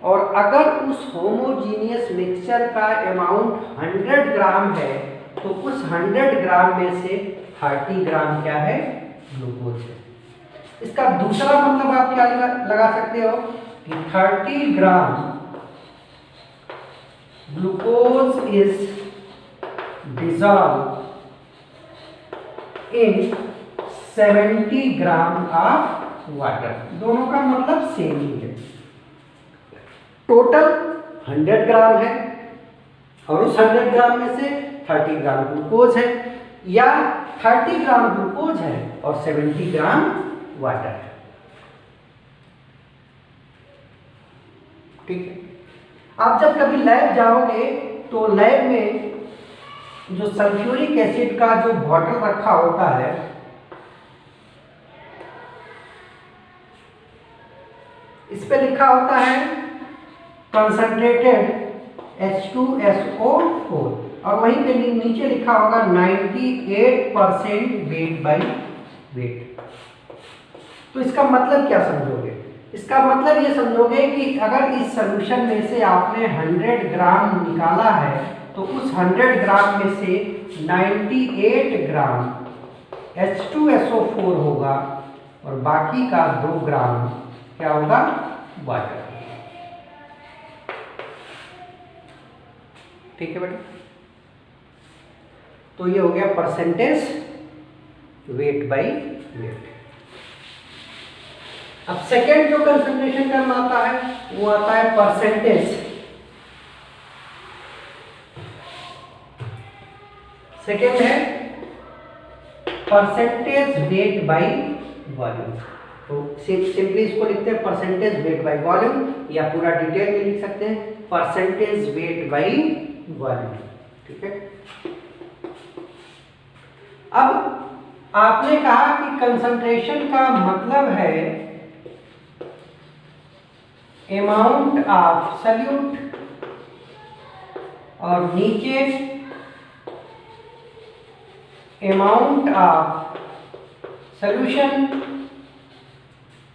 और अगर उस होमोजीनियस मिक्सचर का अमाउंट 100 ग्राम है तो उस 100 ग्राम में से 30 ग्राम क्या है, ग्लूकोज है। इसका दूसरा मतलब आप क्या लगा सकते हो कि 30 gram glucose is dissolve in 70 gram of water. दोनों का मतलब सेम ही है। टोटल 100 ग्राम है और उस 100 ग्राम में से 30 ग्राम ग्लूकोज है, या 30 ग्राम ग्लूकोज है और 70 ग्राम वाटर है। ठीक है, आप जब कभी लैब जाओगे तो लैब में जो सल्फ्यूरिक एसिड का जो बॉटल रखा होता है, इस पे लिखा होता है कंसंट्रेटेड H2SO4 और वहीं पे नीचे लिखा होगा 98% वेट बाई वेट। तो इसका मतलब क्या समझोगे, इसका मतलब ये समझोगे कि अगर इस सॉल्यूशन में से आपने 100 ग्राम निकाला है तो उस 100 ग्राम में से 98 ग्राम H2SO4 होगा और बाकी का 2 ग्राम क्या होगा, वाटर। ठीक है बेटा, तो ये हो गया परसेंटेज वेट बाई वेट। अब सेकेंड जो कंसंट्रेशन टर्म आता है वो आता है परसेंटेज, सेकेंड है परसेंटेज वेट बाई वॉल्यूम। तो सिंपली इसको लिखते हैं परसेंटेज वेट बाई वॉल्यूम, या पूरा डिटेल में लिख सकते हैं परसेंटेज वेट बाई वॉल्यूम। ठीक है, अब आपने कहा कि कंसंट्रेशन का मतलब है अमाउंट ऑफ सॉल्यूट और नीचे अमाउंट ऑफ सॉल्यूशन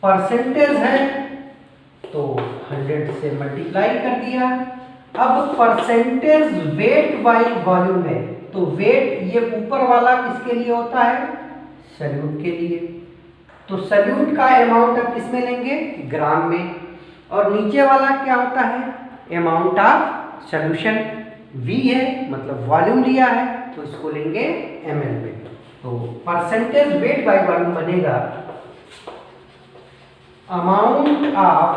परसेंटेज है तो 100 से मल्टीप्लाई कर दिया। अब परसेंटेज वेट बाई वॉल्यूम है, तो वेट ये ऊपर वाला किसके लिए होता है, सॉल्यूट के लिए। तो सॉल्यूट का अमाउंट अब किस में लेंगे, ग्राम में, और नीचे वाला क्या होता है, अमाउंट ऑफ सॉल्यूशन। V है मतलब वॉल्यूम लिया है तो इसको लेंगे ml में। तो परसेंटेज वेट बाई वॉल्यूम बनेगा अमाउंट ऑफ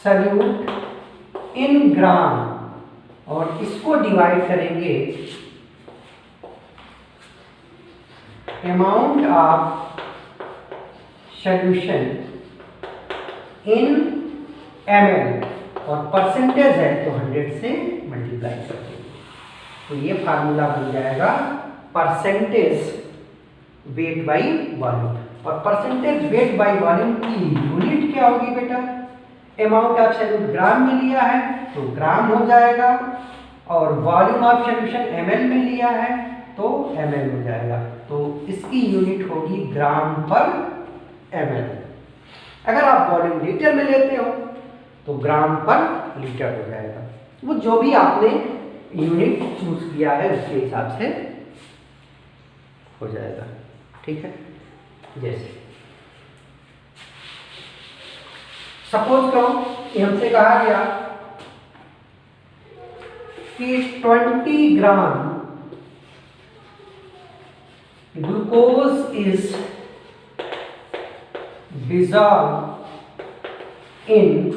सॉल्यूट इन ग्राम, और इसको डिवाइड करेंगे amount of solution in ml, और परसेंटेज है तो 100 से मल्टीप्लाई कर देंगे। तो ये फार्मूला बन जाएगा परसेंटेज वेट बाई वॉल्यूम। और परसेंटेज वेट बाई वॉल्यूम की यूनिट क्या होगी बेटा, अमाउंट ऑफ सॉल्यूट ग्राम में लिया है तो ग्राम हो जाएगा, और वॉल्यूम ऑफ सॉल्यूशन ml में लिया है तो ml हो जाएगा। तो इसकी यूनिट होगी ग्राम पर ml। अगर आप वॉल्यूम लीटर में लेते हो तो ग्राम पर लीटर हो जाएगा। वो जो भी आपने यूनिट चूज किया है उसके हिसाब से हो जाएगा, ठीक है। जैसे सपोज करो कि हमसे कहा गया कि 20 gram glucose is dissolved in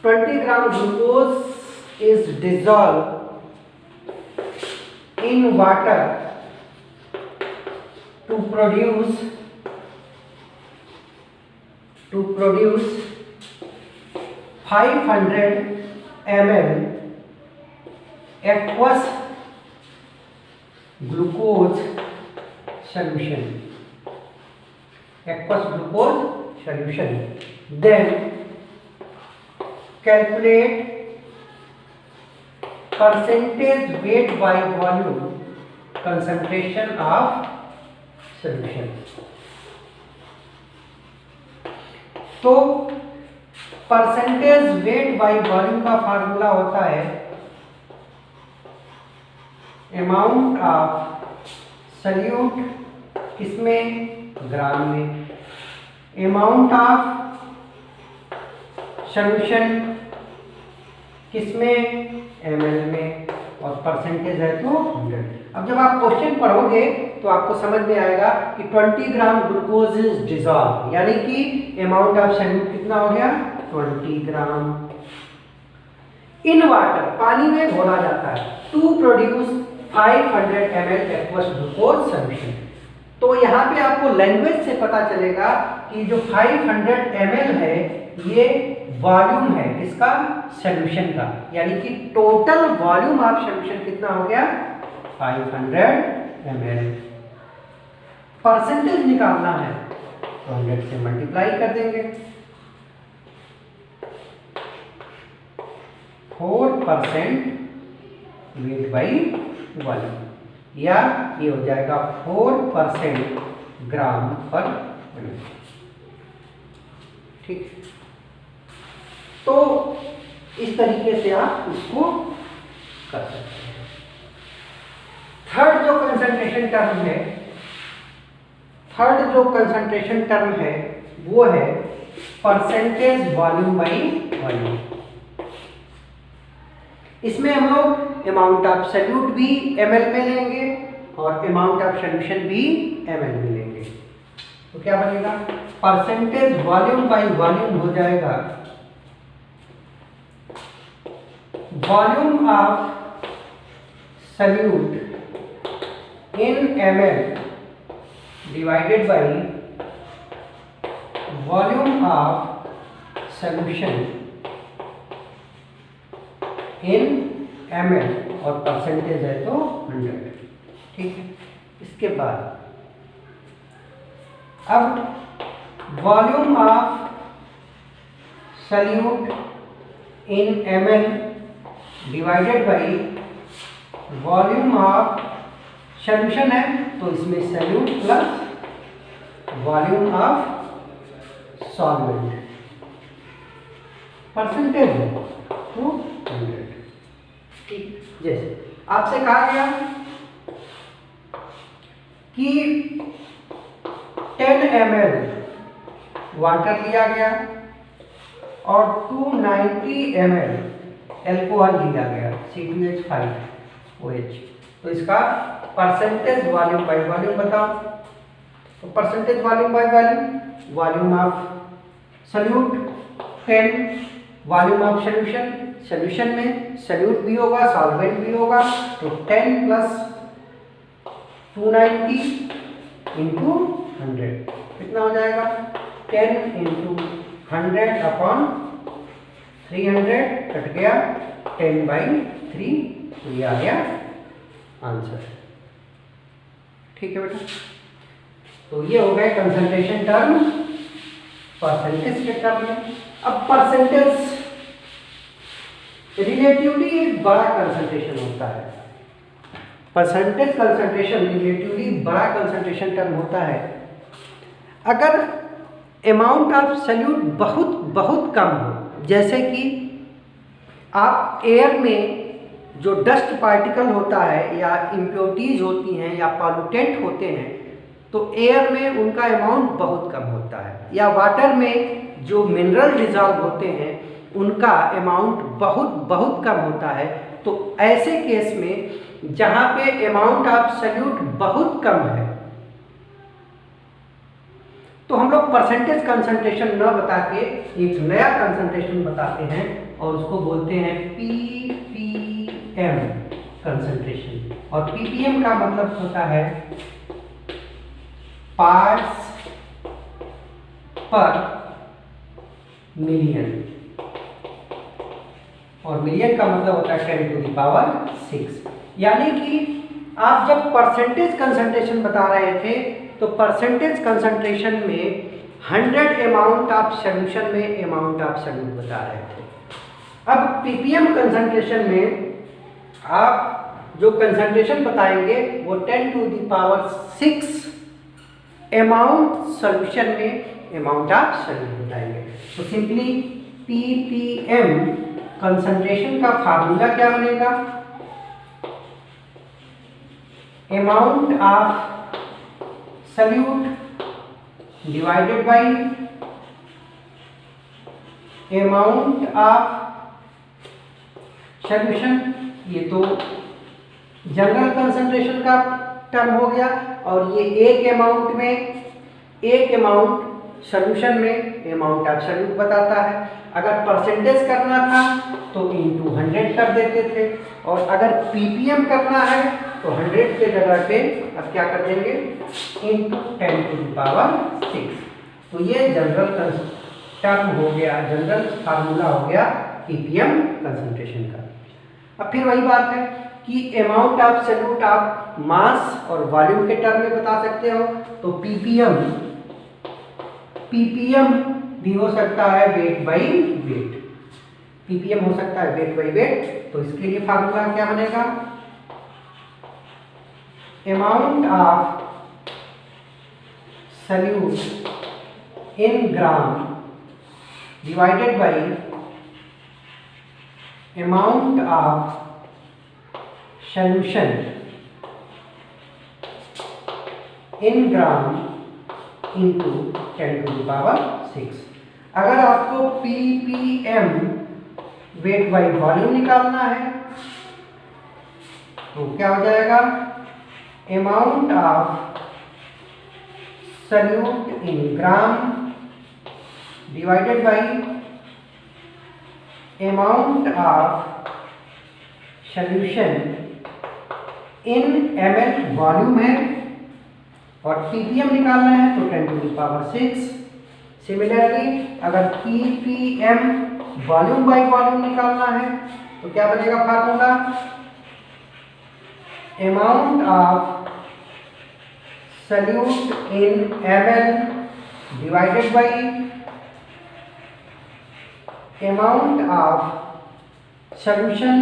20 gram glucose is dissolved in water to produce 500 ml aqueous glucose solution, then calculate percentage weight by volume concentration of solution। तो परसेंटेज वेट बाई वॉल्यूम का formula होता है amount of solute किसमें, ग्राम में, amount of solution किसमें, ml में, और percentage है तो 100। अब जब आप क्वेश्चन पढ़ोगे तो आपको समझ में आएगा कि 20 ग्राम ग्लूकोज इज डिसॉल्व, यानी कि अमाउंट ऑफ सॉल्यूट कितना हो गया, 20 ग्राम इन वाटर, पानी में घोला जाता है, to produce 500 ml aqueous glucose solution. तो यहाँ पे आपको लैंग्वेज से पता चलेगा कि जो 500 ml है ये वॉल्यूम है किसका, सॉल्यूशन का, यानी कि टोटल वॉल्यूम ऑफ सॉल्यूशन कितना हो गया, 500 ml। परसेंटेज निकालना है तो 100 से मल्टीप्लाई कर देंगे, 4% वेट बाई वॉल्यूम, या ये हो जाएगा 4% ग्राम पर मिनट, ठीक। तो इस तरीके से आप इसको कर सकते हैं। थर्ड जो कंसंट्रेशन टर्म है वो है परसेंटेज वॉल्यूम बाई वॉल्यूम। इसमें हम लोग अमाउंट ऑफ सॉल्यूट भी ml में लेंगे और अमाउंट ऑफ सॉल्यूशन भी ml में लेंगे। तो क्या बनेगा, परसेंटेज वॉल्यूम बाई वॉल्यूम हो जाएगा volume of solute in ml divided by volume of solution in ml, और परसेंटेज है तो 100, ठीक है। इसके बाद अब volume of solute in ml divided by volume of solution है तो इसमें solute plus volume of solvent percentage है 200। ठीक, जैसे आपसे कहा गया कि 10 ml वाटर लिया गया और 290 ml एल्कोहल लिया गया C2H5OH, तो इसका परसेंटेज वॉल्यूम बाय वॉल्यूम बताओ। तो percentage volume by volume, volume of salute 10, volume of solution, solution में सल्यूट भी होगा सॉल्वेंट भी होगा, तो 10 प्लस 290 इंटू 100 कितना हो जाएगा 10 इंटू 100 अपॉन 300 कट गया 10/3, तो ये आ गया आंसर। ठीक है बेटा, तो ये हो गए कंसंट्रेशन टर्म परसेंटेज के टर्म में। अब परसेंटेज रिलेटिवली एक बड़ा कंसंट्रेशन होता है, परसेंटेज कंसंट्रेशन रिलेटिवली बड़ा कंसंट्रेशन टर्म होता है। अगर अमाउंट ऑफ सल्यूट बहुत बहुत कम हो, जैसे कि आप एयर में जो डस्ट पार्टिकल होता है या इम्प्योरिटीज होती हैं या पॉल्यूटेंट होते हैं, तो एयर में उनका अमाउंट बहुत कम होता है, या वाटर में जो मिनरल डिजॉल्व होते हैं उनका अमाउंट बहुत बहुत कम होता है। तो ऐसे केस में जहाँ पे अमाउंट ऑफ सल्यूट बहुत कम है, तो हम लोग परसेंटेज कंसंट्रेशन न बता के एक नया कंसंट्रेशन बताते हैं और उसको बोलते हैं ppm कंसंट्रेशन। और ppm का मतलब होता है पार्ट्स पर मिलियन, और मिलियन का मतलब होता है 10⁶। यानी कि आप जब परसेंटेज कंसंट्रेशन बता रहे थे तो परसेंटेज कंसंट्रेशन में 100 अमाउंट ऑफ सॉल्यूशन में अमाउंट ऑफ सल्यूट बता रहे थे। अब ppm कंसंट्रेशन में आप जो कंसंट्रेशन बताएंगे वो 10⁶ अमाउंट सॉल्यूशन में अमाउंट ऑफ सल्यूट बताएंगे। तो सिंपली ppm कंसंट्रेशन का फार्मूला क्या बनेगा, amount of solute divided by amount of solution. ये तो जनरल कंसंट्रेशन का टर्म हो गया, और ये एक अमाउंट में एक अमाउंट सॉल्यूशन में अमाउंट ऑफ सल्यूट बताता है। अगर परसेंटेज करना था तो इंटू 100 कर देते थे, और अगर ppm करना है तो 100 के जगह पे अब क्या कर देंगे इंटू 10⁶। तो ये जनरल टर्म हो गया, जनरल फार्मूला हो गया ppm कंसंट्रेशन का। अब फिर वही बात है कि अमाउंट ऑफ सल्यूट आप मास और वॉल्यूम के टर्म में बता सकते हो, तो ppm भी हो सकता है वेट बाई वेट, ppm हो सकता है वेट बाई वेट। तो इसके लिए फार्मूला क्या बनेगा, amount of solute in gram divided by amount of solution in gram into 10⁶। अगर आपको ppm वेट बाई वॉल्यूम निकालना है तो क्या हो जाएगा, amount of solute in gram divided by amount of solution in ml volume है, और ppm निकालना है तो 10⁶। सिमिलरली अगर ppm वॉल्यूम बाई वॉल्यूम निकालना है तो क्या बनेगा formula, amount of solute in ml divided by amount of solution,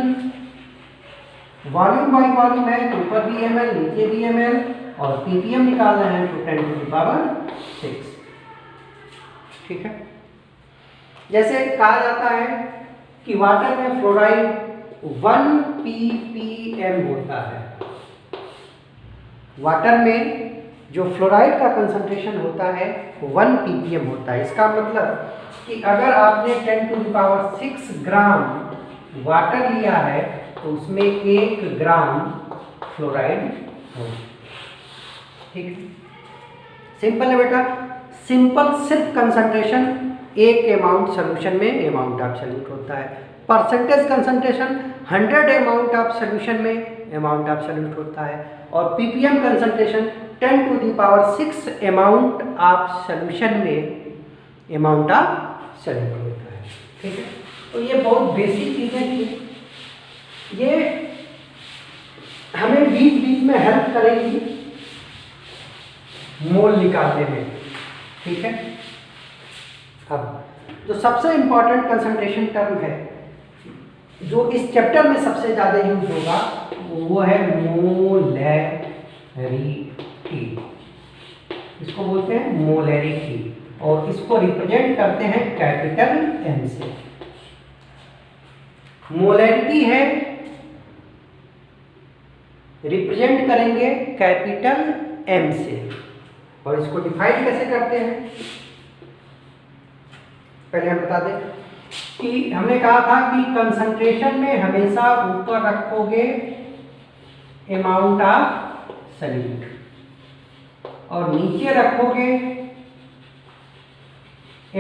volume by volume है तो ऊपर भी ml नीचे भी ml, और ppm निकालना है तो 10⁶। ठीक है। जैसे कहा जाता है कि वाटर में फ्लोराइड 1 ppm होता है। वाटर में जो फ्लोराइड का कंसंट्रेशन होता है 1 ppm होता है। इसका मतलब कि अगर आपने 10⁶ ग्राम वाटर लिया है तो उसमें 1 ग्राम फ्लोराइड होगा। ठीक है, सिंपल है बेटा। सिंपल सिर्फ कंसंट्रेशन एक अमाउंट सोल्यूशन में अमाउंट ऑफ सॉल्यूट होता है। Percentage concentration 100 amount of solution में अमाउंट ऑफ सॉल्यूट होता है, और ppm concentration 10⁶ amount of solution में अमाउंट ऑफ सॉल्यूट होता है। ठीक है, तो ये बहुत बेसिक चीजें थी, ये हमें बीच बीच में हेल्प करेंगी मोल निकालने में। ठीक है, अब जो सबसे इंपॉर्टेंट कंसंट्रेशन टर्म है जो इस चैप्टर में सबसे ज्यादा यूज होगा वो है मोलैरिटी। इसको बोलते हैं मोलैरिटी, और इसको रिप्रेजेंट करते हैं कैपिटल एम से। मोलैरिटी है, रिप्रेजेंट करेंगे कैपिटल एम से, और इसको डिफाइन कैसे करते हैं पहले हम बता दें कि हमने कहा था कि कंसंट्रेशन में हमेशा ऊपर रखोगे अमाउंट ऑफ सॉल्यूट और नीचे रखोगे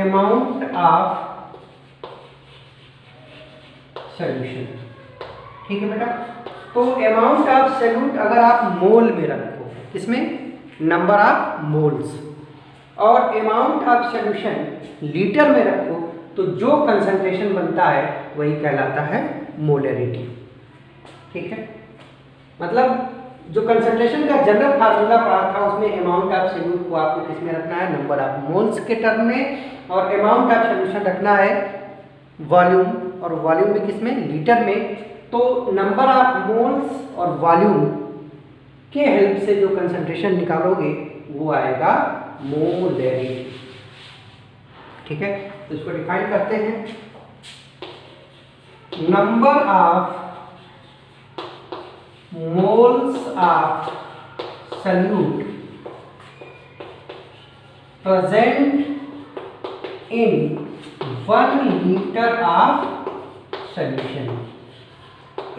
अमाउंट ऑफ सॉल्यूशन। ठीक है बेटा, तो अमाउंट ऑफ सॉल्यूट अगर आप मोल में रखो, इसमें नंबर ऑफ मोल्स, और अमाउंट ऑफ सॉल्यूशन लीटर में रखो, तो जो कंसंट्रेशन बनता है वही कहलाता है मोलैरिटी। ठीक है, मतलब जो कंसंट्रेशन का जनरल फार्मूला पढ़ा था उसमें अमाउंट ऑफ सॉल्यूट को आपको किसमें रखना है, नंबर ऑफ मोल्स के टर्म में, और अमाउंट ऑफ सॉल्यूशन रखना है वॉल्यूम, और वॉल्यूम भी किसमें, लीटर में। तो नंबर ऑफ मोल्स और वॉल्यूम के हेल्प से जो कंसंट्रेशन निकालोगे वो आएगा मोलैरिटी। ठीक है, तो इसको डिफाइन करते हैं। Number of moles of solute present in 1 litre of solution.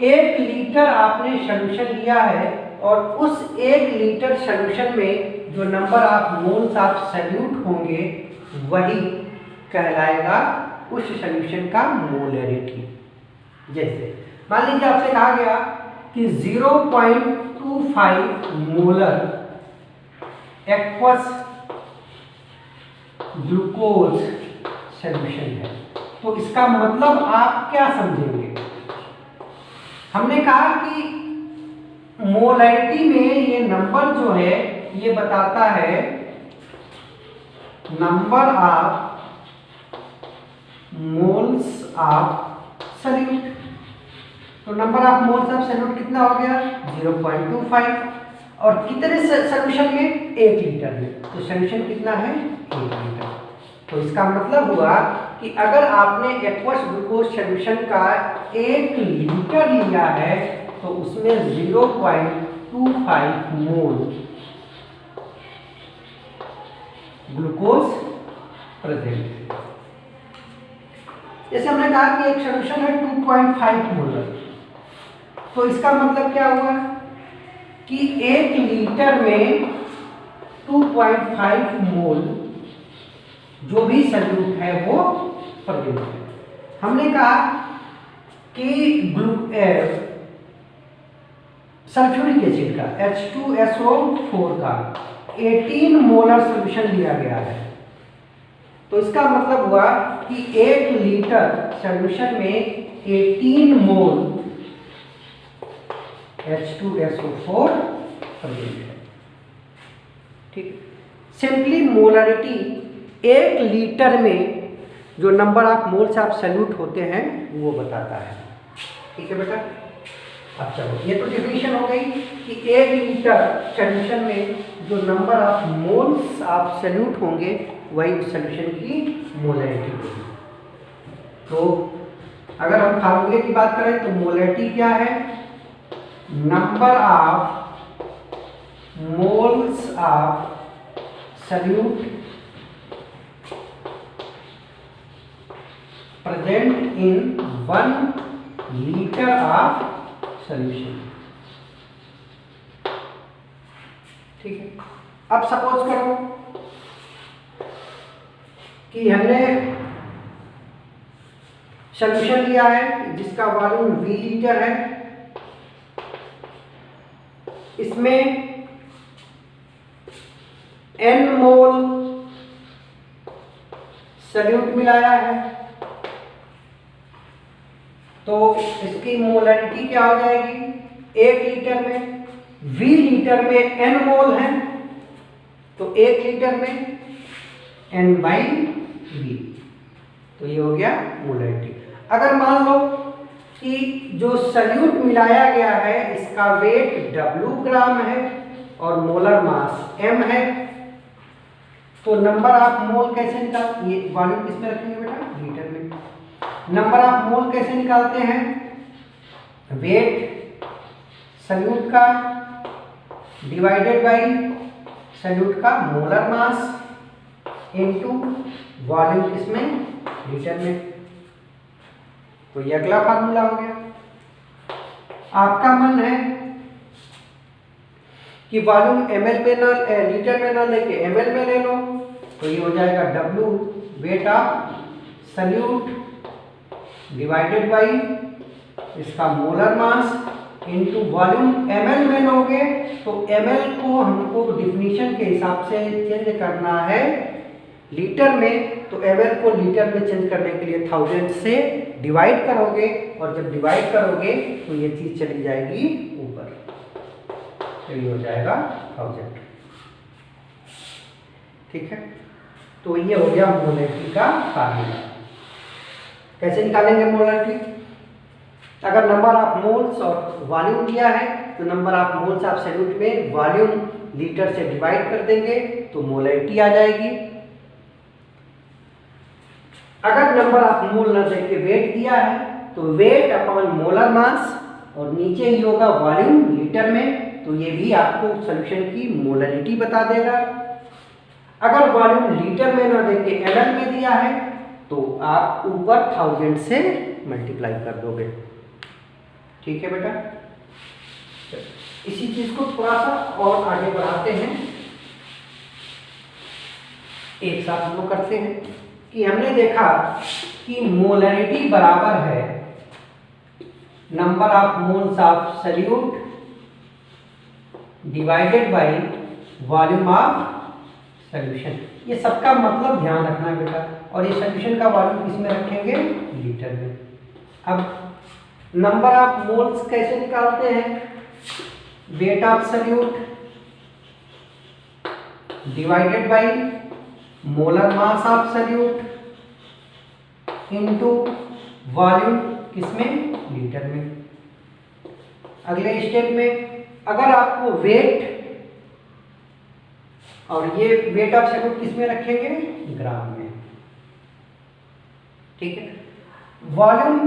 1 litre आपने सॉल्यूशन लिया है और उस 1 लीटर सॉल्यूशन में जो number of moles of solute होंगे वही कहलाएगा उस सॉल्यूशन का मोलैरिटी। जैसे मान लीजिए आपसे कहा गया कि 0.25 मोलर एक्वस ग्लूकोज सॉल्यूशन है, तो इसका मतलब आप क्या समझेंगे। हमने कहा कि मोलैरिटी में ये नंबर जो है ये बताता है number of moles of solute. तो number of moles of solute कितना हो गया, 0.25, और कितने सॉल्यूशन में, 1 लीटर में, तो सॉल्यूशन कितना है, 1 लीटर। तो इसका मतलब हुआ कि अगर आपने एक्वस ग्लूकोज सॉल्यूशन का 1 लीटर लिया है तो उसमें 0.25 मोल ग्लूकोज प्रेजेंट है। जैसे हमने कहा कि एक सॉल्यूशन है 2.5 मोलर, तो इसका मतलब क्या हुआ कि 1 लीटर में 2.5 मोल जो भी सॉल्यूट है वो प्रेजेंट है। हमने कहा कि सल्फ्यूरिक एसिड का H2SO4 का 18 मोलर सॉल्यूशन लिया गया है, तो इसका मतलब हुआ कि 1 लीटर सॉल्यूशन में 18 मोल H2SO4 प्रेजेंट है। ठीक, सिंपली मोलैरिटी 1 लीटर में जो number of moles of solute होते हैं वो बताता है। ठीक है बेटा। अब चलो, ये तो डेफिनेशन हो गई कि 1 लीटर सॉल्यूशन में जो number of moles of solute होंगे वही उस सॉल्यूशन की मोलैरिटी होगी। तो अगर हम फार्मूले की बात करें तो मोलैरिटी क्या है? Number of moles of solute present in 1 litre of solution. ठीक है। अब सपोज करो कि हमने सॉल्यूशन लिया है जिसका वॉल्यूम V लीटर है, इसमें N मोल सॉल्यूट मिलाया है, तो इसकी मोलैरिटी क्या हो जाएगी? 1 लीटर में V लीटर में N मोल है, तो 1 लीटर में N/V, तो ये हो गया मोलैरिटी। अगर मान लो कि जो सॉल्यूट मिलाया गया है इसका वेट W ग्राम है और मोलर मास M है, तो नंबर ऑफ मोल कैसे निकाल, ये वॉल्यूम किस में रखेंगे बेटा? लीटर में। नंबर ऑफ मोल कैसे निकालते हैं? वेट सॉल्यूट का डिवाइडेड बाय सॉल्यूट का मोलर मास इनटू वॉल्यूम किसमें? लीटर में। तो ये अगला फार्मूला हो गया। आपका मन है कि वॉल्यूम ml में ना लीटर में ना लेके ml में ले लो, तो ये हो जाएगा W weight of solute divided by इसका molar mass into volume ml में लोगे तो ml को हमको डिफिनीशन के हिसाब से चेंज करना है लीटर में, तो ml को लीटर में चेंज करने के लिए 1000 से डिवाइड करोगे, और जब डिवाइड करोगे तो ये चीज चली जाएगी ऊपर, तो ये हो जाएगा 1000। ठीक है। तो ये हो गया मोलैरिटी का फार्मूला। कैसे निकालेंगे मोलैरिटी? अगर नंबर ऑफ मोल्स और वॉल्यूम दिया है तो number of moles of solute में वॉल्यूम लीटर से डिवाइड कर देंगे तो मोलैरिटी आ जाएगी। अगर नंबर ऑफ मोल न देके वेट दिया है तो वेट अपॉन मोलर मास और नीचे ही होगा वॉल्यूम लीटर में, तो ये भी आपको सॉल्यूशन की मोलैरिटी बता देगा। अगर वॉल्यूम लीटर में न देके ml में दिया है तो आप ऊपर 1000 से मल्टीप्लाई कर दोगे। ठीक है बेटा। इसी चीज को थोड़ा सा और आगे बढ़ाते हैं, एक साथ हम लोग करते हैं कि हमने देखा कि मोलैरिटी बराबर है number of moles of solute divided by volume of solution. ये सबका मतलब ध्यान रखना बेटा, और ये सॉल्यूशन का वॉल्यूम किस में रखेंगे? लीटर में। अब नंबर ऑफ मोल्स कैसे निकालते हैं? Wait of solute divided by molar mass of solute into volume किसमें? लीटर में। अगले स्टेप में अगर आपको वेट और ये वेट ऑफ सॉल्यूट किसमें रखेंगे? ग्राम में। ठीक है। वॉल्यूम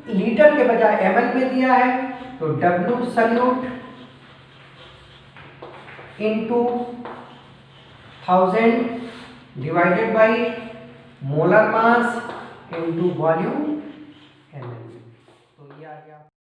लीटर के बजाय ml में दिया है तो W solute into 1000 divided by molar mass into volume